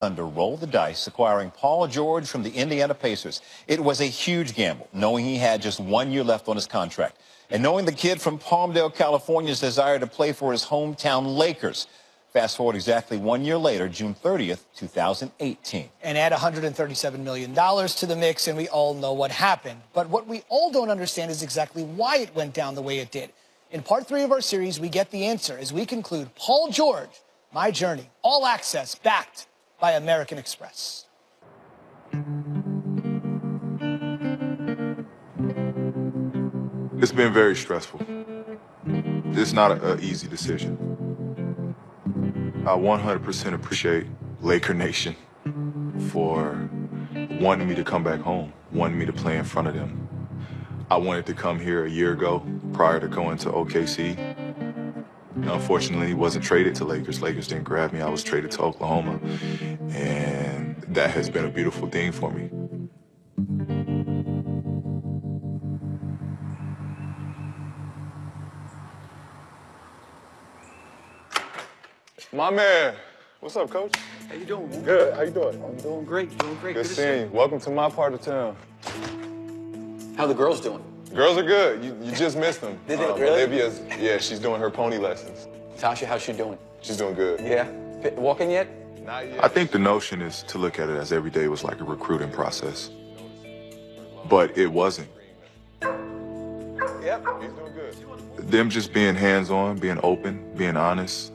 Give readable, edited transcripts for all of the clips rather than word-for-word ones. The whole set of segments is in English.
Thunder rolled the dice, acquiring Paul George from the Indiana Pacers. It was a huge gamble, knowing he had just 1 year left on his contract, and knowing the kid from Palmdale, California's desire to play for his hometown Lakers. Fast forward exactly 1 year later, June 30th, 2018. And add $137 million to the mix, and we all know what happened. But what we all don't understand is exactly why it went down the way it did. In part 3 of our series, we get the answer as we conclude Paul George, My Journey, all access, backed by American Express. It's been very stressful. It's not an easy decision. I 100% appreciate Laker Nation for wanting me to come back home, wanting me to play in front of them. I wanted to come here a year ago prior to going to OKC. Unfortunately, he wasn't traded to Lakers. Lakers didn't grab me. I was traded to Oklahoma. And that has been a beautiful thing for me. My man. What's up, Coach? How you doing, man? Good. How you doing? I'm doing great, doing great. Good seeing you. Welcome to my part of town. How the girls doing? Girls are good. You just missed them. Did they really? Olivia's, yeah, she's doing her pony lessons. Tasha, how's she doing? She's doing good. Yeah? Walking yet? Not yet. I think the notion is to look at it as every day was like a recruiting process. But it wasn't. Yep. He's doing good. Them just being hands-on, being open, being honest,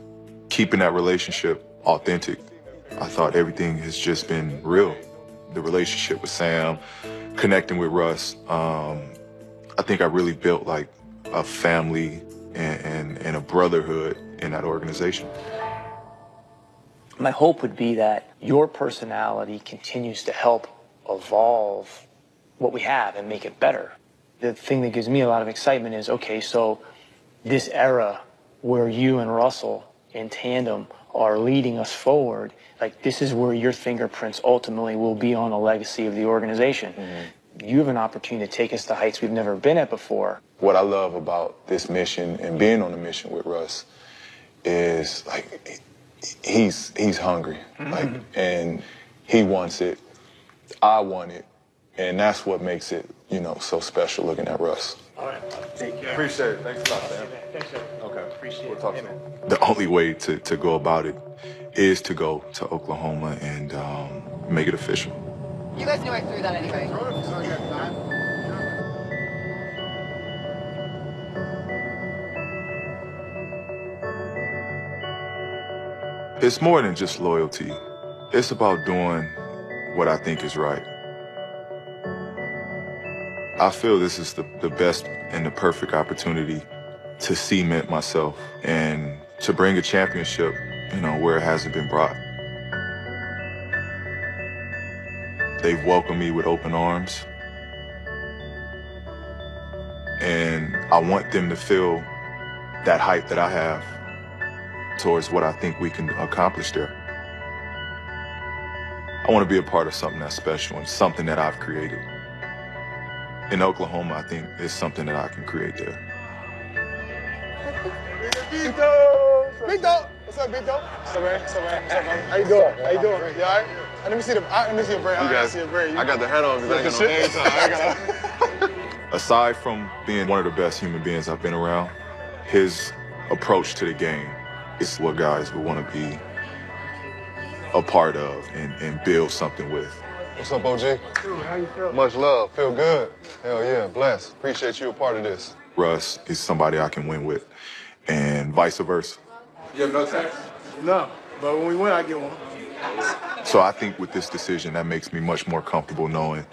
keeping that relationship authentic. I thought everything has just been real. The relationship with Sam, connecting with Russ, I think I really built like a family and a brotherhood in that organization. My hope would be that your personality continues to help evolve what we have and make it better. The thing that gives me a lot of excitement is, okay, so this era where you and Russell in tandem are leading us forward, like this is where your fingerprints ultimately will be on the legacy of the organization. Mm-hmm. You have an opportunity to take us to heights we've never been at before. What I love about this mission and being on a mission with Russ is like he's hungry, mm-hmm. like, and he wants it. I want it, and that's what makes it, you know, so special looking at Russ. All right, take care. Appreciate it. Thanks a lot, Sam. Thanks, sir. Okay. Appreciate we'll it. talk soon. The only way to go about it is to go to Oklahoma and make it official. You guys knew I threw that anyway. It's more than just loyalty. It's about doing what I think is right. I feel this is the best and the perfect opportunity to cement myself and to bring a championship, you know, where it hasn't been brought. They've welcomed me with open arms. And I want them to feel that hype that I have towards what I think we can accomplish there. I want to be a part of something that's special and something that I've created. In Oklahoma, I think it's something that I can create there. Vito! Vito! What's up, Vito? What's up, man? What's up, man? What's up, man? How you doing? How you doing? You all right? Let me see your brain. I got the hat on because I got no time. Aside from being one of the best human beings I've been around, his approach to the game is what guys would want to be a part of and build something with. What's up, OG? How you feel? Much love. Feel good. Hell yeah, blessed. Appreciate you a part of this. Russ is somebody I can win with, and vice versa. You have no tax? No, but when we win, I get one. So I think with this decision, that makes me much more comfortable knowing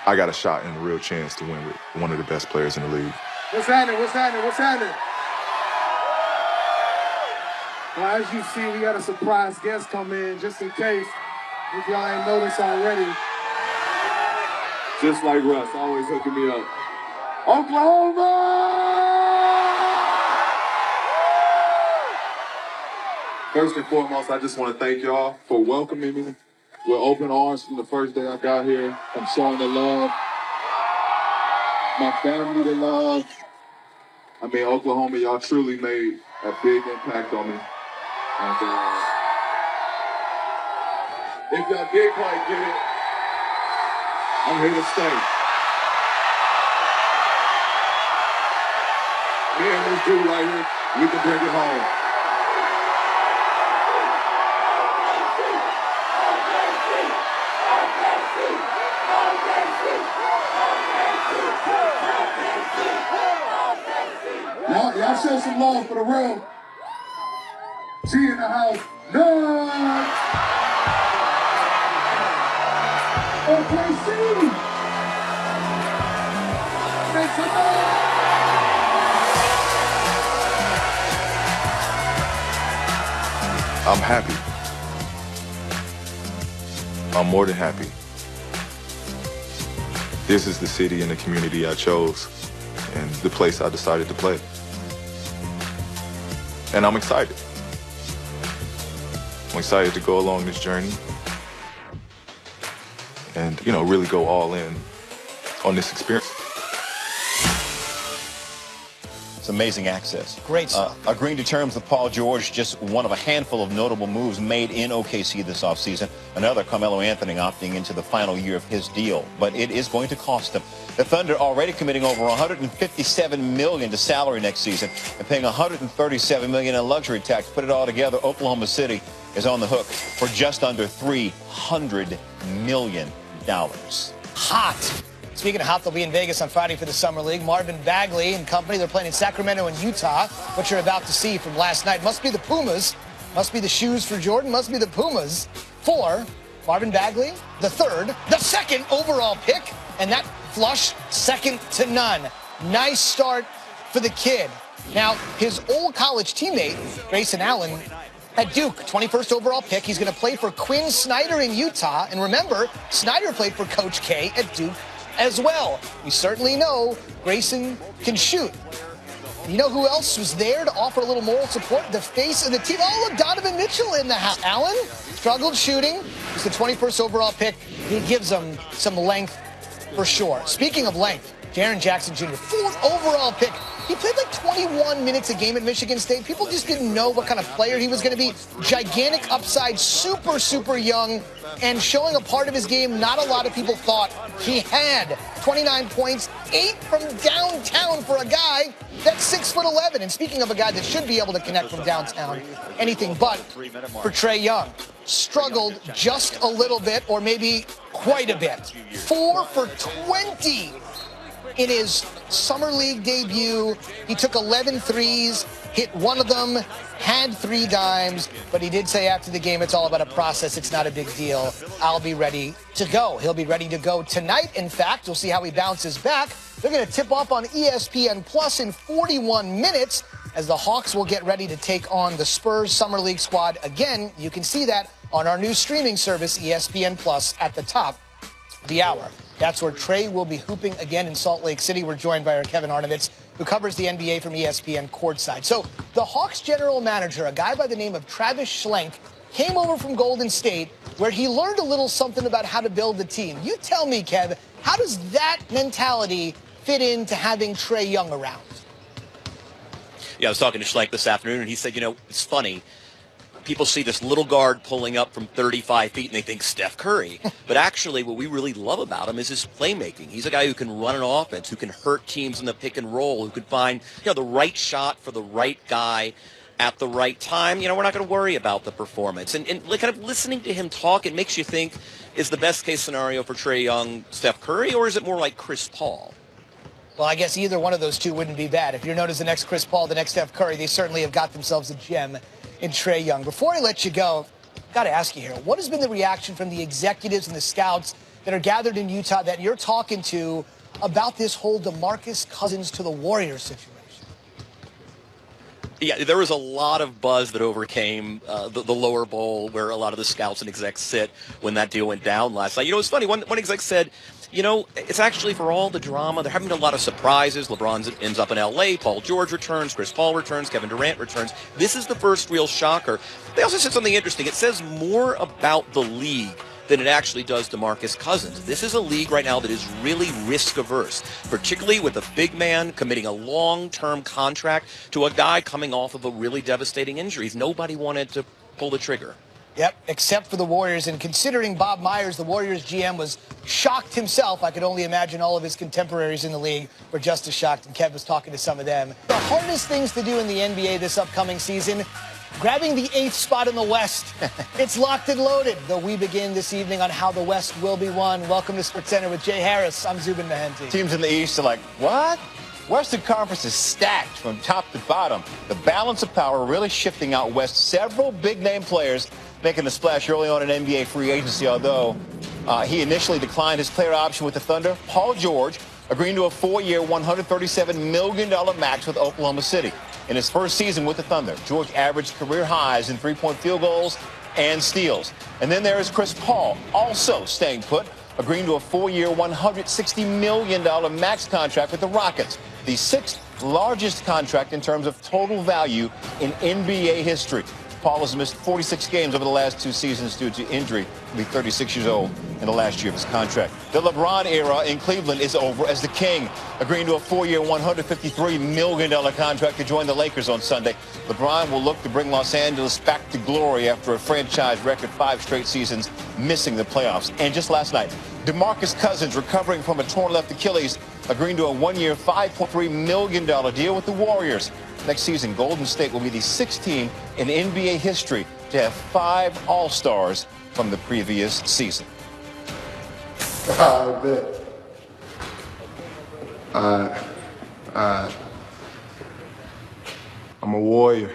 I got a shot and a real chance to win with one of the best players in the league. What's happening? What's happening? What's happening? Well, as you see, we got a surprise guest come in, just in case, if y'all ain't noticed already. Just like Russ, always hooking me up. Oklahoma! First and foremost, I just want to thank y'all for welcoming me with open arms from the first day I got here. I'm showing the love, my family the love. I mean, Oklahoma, y'all truly made a big impact on me. And If y'all did quite get it, I'm here to stay. Me and this dude right here, we can bring it home. Y'all show some love for the real G in the house. None. OKC. Make some noise. I'm happy. I'm more than happy. This is the city and the community I chose and the place I decided to play. And I'm excited. I'm excited to go along this journey and, really go all in on this experience. It's amazing access. Great stuff. Agreeing to terms with Paul George, just one of a handful of notable moves made in OKC this offseason. Another, Carmelo Anthony, opting into the final year of his deal. But it is going to cost him. The Thunder already committing over $157 million to salary next season and paying $137 million in luxury tax. Put it all together, Oklahoma City is on the hook for just under $300 million. Hot. Speaking of hot, they'll be in Vegas on Friday for the Summer League. Marvin Bagley and company, they're playing in Sacramento and Utah. What you're about to see from last night must be the Pumas. Must be the shoes for Jordan. Must be the Pumas. For Marvin Bagley, the third, the second overall pick. And that flush, second to none. Nice start for the kid. Now, his old college teammate, Grayson Allen, at Duke, 21st overall pick. He's going to play for Quinn Snyder in Utah. And remember, Snyder played for Coach K at Duke as well. We certainly know Grayson can shoot. You know who else was there to offer a little moral support? The face of the team. Oh, look, Donovan Mitchell in the house. Allen struggled shooting. He's the 21st overall pick. He gives them some length for sure. Speaking of length, Jaren Jackson Jr., 4th overall pick. He played like 21 minutes a game at Michigan State. People just didn't know what kind of player he was going to be. Gigantic upside, super, super young, and showing a part of his game not a lot of people thought he had. 29 points, 8 from downtown for a guy that's 6'11". And speaking of a guy that should be able to connect from downtown, anything but for Trae Young. Struggled just a little bit, or maybe quite a bit. 4 for 20. In his Summer League debut, he took 11 threes, hit one of them, had 3 dimes, but he did say after the game it's all about a process. It's not a big deal. I'll be ready to go. He'll be ready to go tonight. In fact, we'll see how he bounces back. They're going to tip off on ESPN Plus in 41 minutes as the Hawks will get ready to take on the Spurs Summer League squad. Again, you can see that on our new streaming service, ESPN Plus, at the top of the hour. That's where Trae will be hooping again in Salt Lake City. We're joined by our Kevin Arnovitz, who covers the NBA from ESPN courtside. So the Hawks general manager, a guy by the name of Travis Schlenk, came over from Golden State, where he learned a little something about how to build the team. You tell me, Kev, how does that mentality fit into having Trae Young around? Yeah, I was talking to Schlenk this afternoon, and he said, it's funny. People see this little guard pulling up from 35 feet, and they think Steph Curry. But actually, what we really love about him is his playmaking. He's a guy who can run an offense, who can hurt teams in the pick and roll, who can find the right shot for the right guy at the right time. We're not going to worry about the performance. And kind of listening to him talk, it makes you think, is the best-case scenario for Trae Young Steph Curry, or is it more like Chris Paul? Well, I guess either one of those two wouldn't be bad. If you're known as the next Chris Paul, the next Steph Curry, they certainly have got themselves a gem in Trae Young. Before I let you go, got to ask you here, what has been the reaction from the executives and the scouts that are gathered in Utah that you're talking to about this whole DeMarcus Cousins to the Warriors situation? Yeah, there was a lot of buzz that overcame the lower bowl where a lot of the scouts and execs sit when that deal went down last night. It's funny. One exec said, it's actually for all the drama. There haven't been a lot of surprises. LeBron ends up in L.A. Paul George returns. Chris Paul returns. Kevin Durant returns. This is the first real shocker. They also said something interesting. It says more about the league than it actually does DeMarcus Cousins. This is a league right now that is really risk-averse, particularly with a big man committing a long-term contract to a guy coming off of a really devastating injury. Nobody wanted to pull the trigger. Yep, except for the Warriors. And considering Bob Myers, the Warriors GM, was shocked himself, I could only imagine all of his contemporaries in the league were just as shocked, and Kev was talking to some of them. The hardest things to do in the NBA this upcoming season, grabbing the 8th spot in the West. It's locked and loaded, though we begin this evening on how the West will be won. Welcome to SportsCenter with Jay Harris. I'm Zubin Mehenti. Teams in the East are like, what? Western Conference is stacked from top to bottom. The balance of power really shifting out west. Several big-name players making a splash early on in NBA free agency, although he initially declined his player option with the Thunder. Paul George agreeing to a 4-year, $137 million max with Oklahoma City. In his first season with the Thunder, George averaged career highs in three-point field goals and steals. And then there is Chris Paul, also staying put, agreeing to a 4-year, $160 million max contract with the Rockets, the 6th largest contract in terms of total value in NBA history. Paul has missed 46 games over the last 2 seasons due to injury. He'll be 36 years old in the last year of his contract. The LeBron era in Cleveland is over as the King, agreeing to a 4-year, $153 million contract to join the Lakers on Sunday. LeBron will look to bring Los Angeles back to glory after a franchise record 5 straight seasons missing the playoffs. And just last night, DeMarcus Cousins, recovering from a torn left Achilles, agreeing to a 1-year, $5.3 million deal with the Warriors. Next season, Golden State will be the 6th team in NBA history to have 5 All-Stars from the previous season. I bet. I'm a warrior.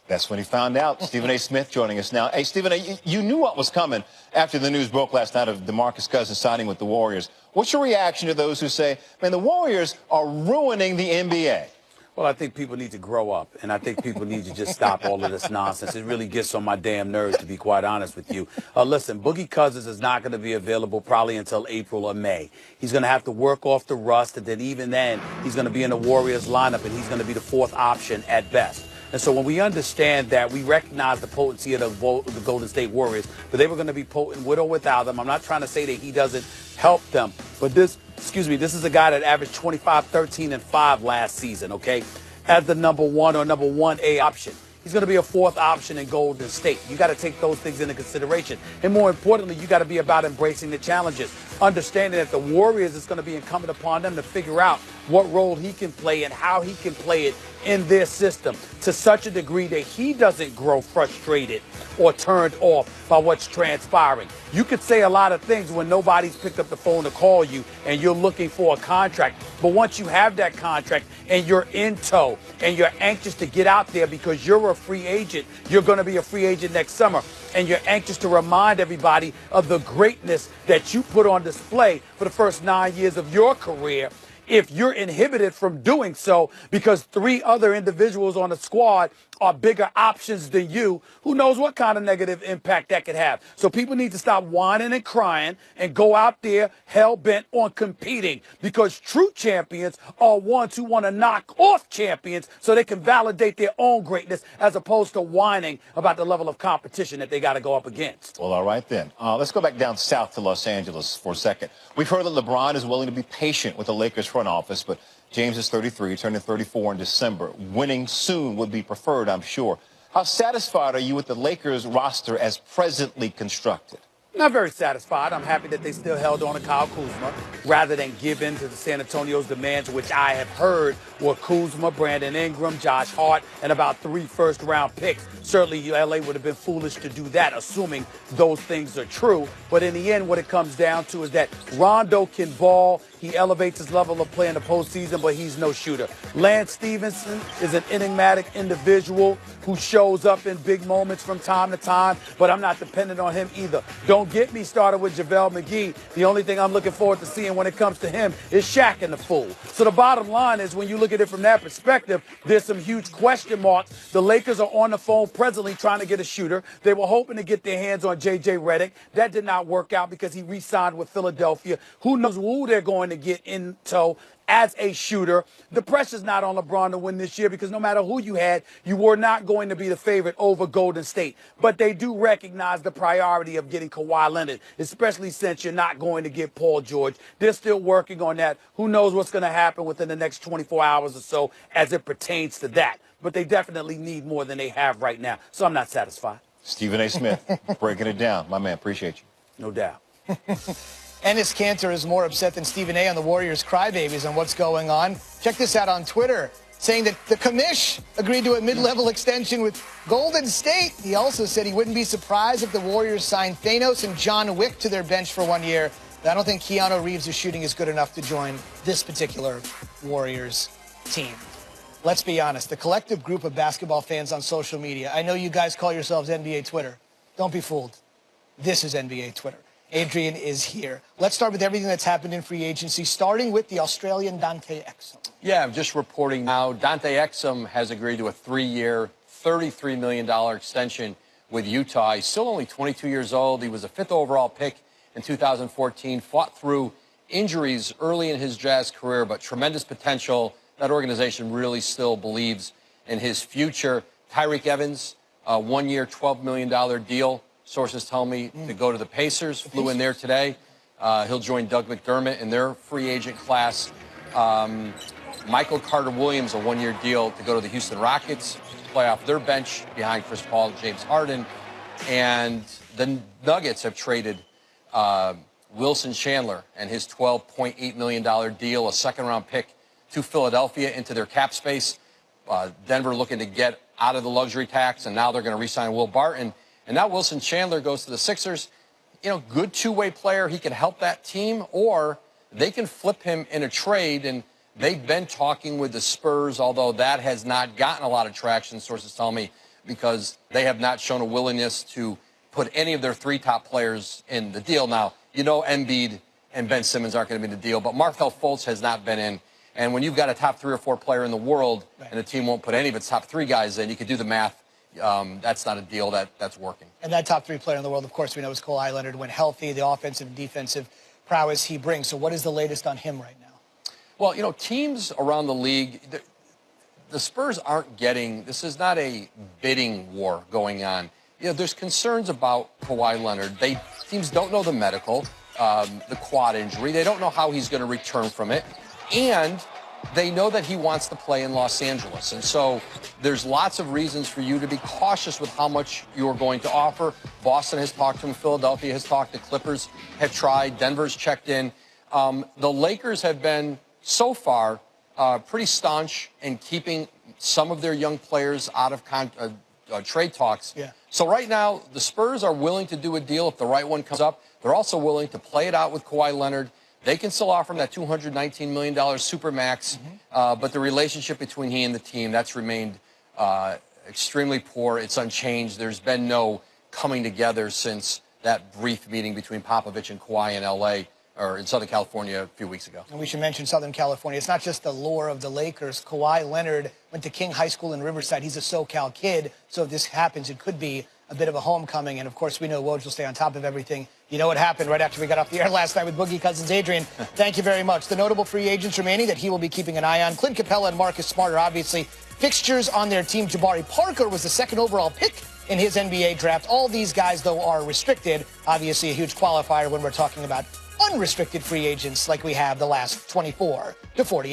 That's when he found out. Stephen A. Smith joining us now. Hey, Stephen A., you knew what was coming after the news broke last night of DeMarcus Cousins signing with the Warriors. What's your reaction to those who say, man, the Warriors are ruining the NBA? Well, I think people need to grow up, and I think people need to just stop all of this nonsense. It really gets on my damn nerves, to be quite honest with you. Listen, Boogie Cousins is not going to be available probably until April or May. He's going to have to work off the rust, and then even then, he's going to be in the Warriors lineup, and he's going to be the 4th option at best. And so when we understand that, we recognize the potency of the Golden State Warriors, but they were going to be potent with or without them. I'm not trying to say that he doesn't help them, but this is a guy that averaged 25, 13, and 5 last season, okay, as the number 1 or number 1A option. He's going to be a 4th option in Golden State. You got to take those things into consideration. And more importantly, you got to be about embracing the challenges, understanding that the Warriors, is going to be incumbent upon them to figure out what role he can play and how he can play it in their system to such a degree that he doesn't grow frustrated or turned off by what's transpiring. You could say a lot of things when nobody's picked up the phone to call you and you're looking for a contract. But once you have that contract and you're in tow and you're anxious to get out there because you're a free agent, you're going to be a free agent next summer, and you're anxious to remind everybody of the greatness that you put on display for the first 9 years of your career, if you're inhibited from doing so because 3 other individuals on the squad are bigger options than you, who knows what kind of negative impact that could have. So people need to stop whining and crying and go out there hell-bent on competing, because true champions are ones who want to knock off champions so they can validate their own greatness, as opposed to whining about the level of competition that they got to go up against. Well, all right then. Let's go back down south to Los Angeles for a second. We've heard that LeBron is willing to be patient with the Lakers front office, but James is 33, turning 34 in December. Winning soon would be preferred, I'm sure. How satisfied are you with the Lakers roster as presently constructed? Not very satisfied. I'm happy that they still held on to Kyle Kuzma rather than give in to the San Antonio's demands, which I have heard were Kuzma, Brandon Ingram, Josh Hart, and about 3 first-round picks. Certainly, LA would have been foolish to do that, assuming those things are true. But in the end, what it comes down to is that Rondo can ball. He elevates his level of play in the postseason, but he's no shooter. Lance Stevenson is an enigmatic individual who shows up in big moments from time to time, but I'm not dependent on him either. Don't get me started with JaVale McGee. The only thing I'm looking forward to seeing when it comes to him is Shaq and the fool. So the bottom line is, when you look at it from that perspective, there's some huge question marks. The Lakers are on the phone presently trying to get a shooter. They were hoping to get their hands on J.J. Redick. That did not work out because he re-signed with Philadelphia. Who knows who they're going to get in tow as a shooter. The pressure's not on LeBron to win this year, because no matter who you had, you were not going to be the favorite over Golden State. But they do recognize the priority of getting Kawhi Leonard, especially since you're not going to get Paul George. They're still working on that. Who knows what's going to happen within the next 24 hours or so as it pertains to that. But they definitely need more than they have right now. So I'm not satisfied. Stephen A. Smith, breaking it down. My man, appreciate you. No doubt. Enes Kanter is more upset than Stephen A. on the Warriors' crybabies on what's going on. Check this out on Twitter, saying that the commish agreed to a mid-level extension with Golden State. He also said he wouldn't be surprised if the Warriors signed Thanos and John Wick to their bench for 1 year. But I don't think Keanu Reeves' shooting is good enough to join this particular Warriors team. Let's be honest, the collective group of basketball fans on social media, I know you guys call yourselves NBA Twitter. Don't be fooled. This is NBA Twitter. Adrian is here. Let's start with everything that's happened in free agency, starting with the Australian Dante Exum. Yeah, I'm just reporting now. Dante Exum has agreed to a 3-year, $33 million extension with Utah. He's still only 22 years old. He was a 5th overall pick in 2014, fought through injuries early in his Jazz career, but tremendous potential. That organization really still believes in his future. Tyreke Evans, a 1-year, $12 million deal. Sources tell me to go to the Pacers. Flew in there today. He'll join Doug McDermott in their free agent class. Michael Carter-Williams, a 1-year deal to go to the Houston Rockets, play off their bench behind Chris Paul, James Harden. And the Nuggets have traded Wilson Chandler and his $12.8 million deal, a 2nd-round pick, to Philadelphia into their cap space. Denver looking to get out of the luxury tax, and now they're going to re-sign Will Barton. And now Wilson Chandler goes to the Sixers. You know, good two-way player. He can help that team, or they can flip him in a trade. And they've been talking with the Spurs, although that has not gotten a lot of traction, sources tell me, because they have not shown a willingness to put any of their 3 top players in the deal. Now, you know Embiid and Ben Simmons aren't going to be in the deal, but Markelle Fultz has not been in. And when you've got a top 3 or 4 player in the world, right, and the team won't put any of its top 3 guys in, you could do the math. That's not a deal that's working. And that top 3 player in the world, of course, we know is Kawhi Leonard. When healthy, the offensive and defensive prowess he brings. So what is the latest on him right now? Well, you know, teams around the league, the Spurs aren't getting, this is not a bidding war going on. You know, there's concerns about Kawhi Leonard. Teams don't know the medical, the quad injury. They don't know how he's going to return from it. And they know that he wants to play in Los Angeles. And so there's lots of reasons for you to be cautious with how much you're going to offer. Boston has talked to him. Philadelphia has talked. The Clippers have tried. Denver's checked in. The Lakers have been, so far, pretty staunch in keeping some of their young players out of trade talks. Yeah. So right now, the Spurs are willing to do a deal if the right one comes up. They're also willing to play it out with Kawhi Leonard. They can still offer him that $219 million supermax, but the relationship between he and the team, that's remained extremely poor. It's unchanged. There's been no coming together since that brief meeting between Popovich and Kawhi in L.A., or in Southern California a few weeks ago. And we should mention Southern California. It's not just the lore of the Lakers. Kawhi Leonard went to King High School in Riverside. He's a SoCal kid, so if this happens, it could be a bit of a homecoming. And, of course, we know Woj will stay on top of everything. You know what happened right after we got off the air last night with Boogie Cousins. Adrian, thank you very much. The notable free agents remaining that he will be keeping an eye on: Clint Capella and Marcus Smart are obviously fixtures on their team. Jabari Parker was the 2nd overall pick in his NBA draft. All these guys, though, are restricted. Obviously a huge qualifier when we're talking about unrestricted free agents like we have the last 24 to 40.